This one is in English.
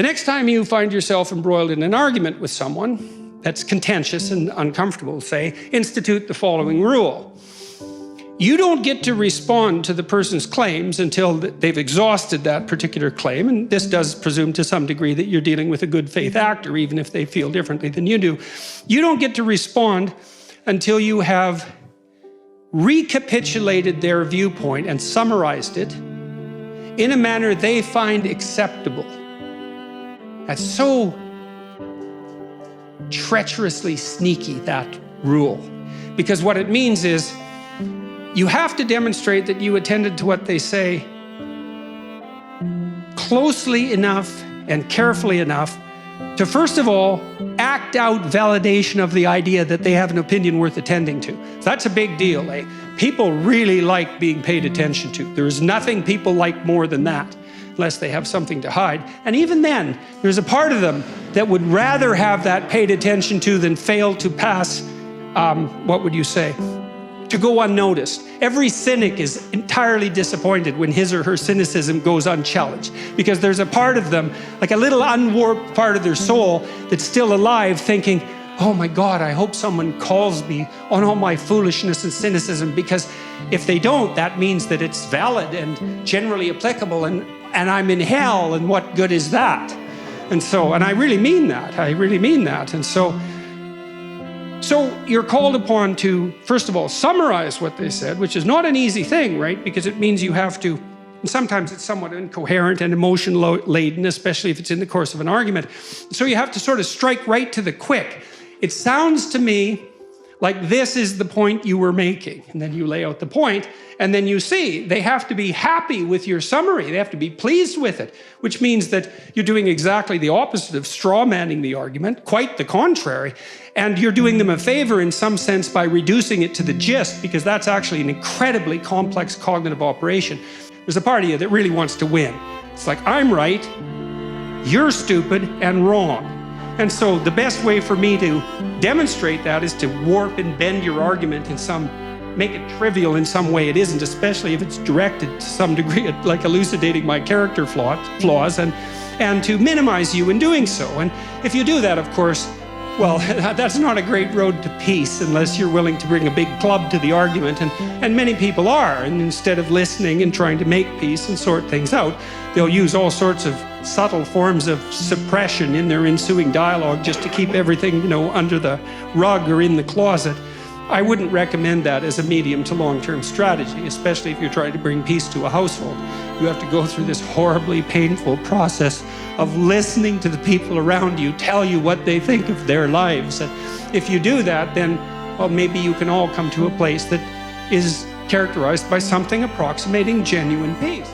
The next time you find yourself embroiled in an argument with someone that's contentious and uncomfortable, say, institute the following rule. You don't get to respond to the person's claims until they've exhausted that particular claim, and this does presume to some degree that you're dealing with a good faith actor, even if they feel differently than you do. You don't get to respond until you have recapitulated their viewpoint and summarized it in a manner they find acceptable. That's so treacherously sneaky, that rule, because what it means is you have to demonstrate that you attended to what they say closely enough and carefully enough to, first of all, act out validation of the idea that they have an opinion worth attending to. That's a big deal, eh? People really like being paid attention to. There is nothing people like more than that, unless they have something to hide. And even then, there's a part of them that would rather have that paid attention to than fail to pass, to go unnoticed. Every cynic is entirely disappointed when his or her cynicism goes unchallenged, because there's a part of them, like a little unwarped part of their soul, that's still alive, thinking, oh my God, I hope someone calls me on all my foolishness and cynicism, because if they don't, that means that it's valid and generally applicable, and I'm in hell, and what good is that? And I really mean that. And so you're called upon to, first of all, summarize what they said, which is not an easy thing, right? Because it means you have to, and sometimes it's somewhat incoherent and emotion-laden, especially if it's in the course of an argument. So you have to sort of strike right to the quick. It sounds to me like this is the point you were making. And then you lay out the point, and then you see they have to be happy with your summary. They have to be pleased with it, which means that you're doing exactly the opposite of straw-manning the argument, quite the contrary. And you're doing them a favor in some sense by reducing it to the gist, because that's actually an incredibly complex cognitive operation. There's a part of you that really wants to win. It's like, I'm right, you're stupid and wrong. And so the best way for me to demonstrate that is to warp and bend your argument make it trivial in some way it isn't, especially if it's directed to some degree at like elucidating my character flaws and to minimize you in doing so. And if you do that, of course, well, that's not a great road to peace unless you're willing to bring a big club to the argument, and many people are. And instead of listening and trying to make peace and sort things out, they'll use all sorts of subtle forms of suppression in their ensuing dialogue just to keep everything, under the rug or in the closet. I wouldn't recommend that as a medium to long-term strategy, especially if you're trying to bring peace to a household. You have to go through this horribly painful process of listening to the people around you tell you what they think of their lives. And if you do that, then, well, maybe you can all come to a place that is characterized by something approximating genuine peace.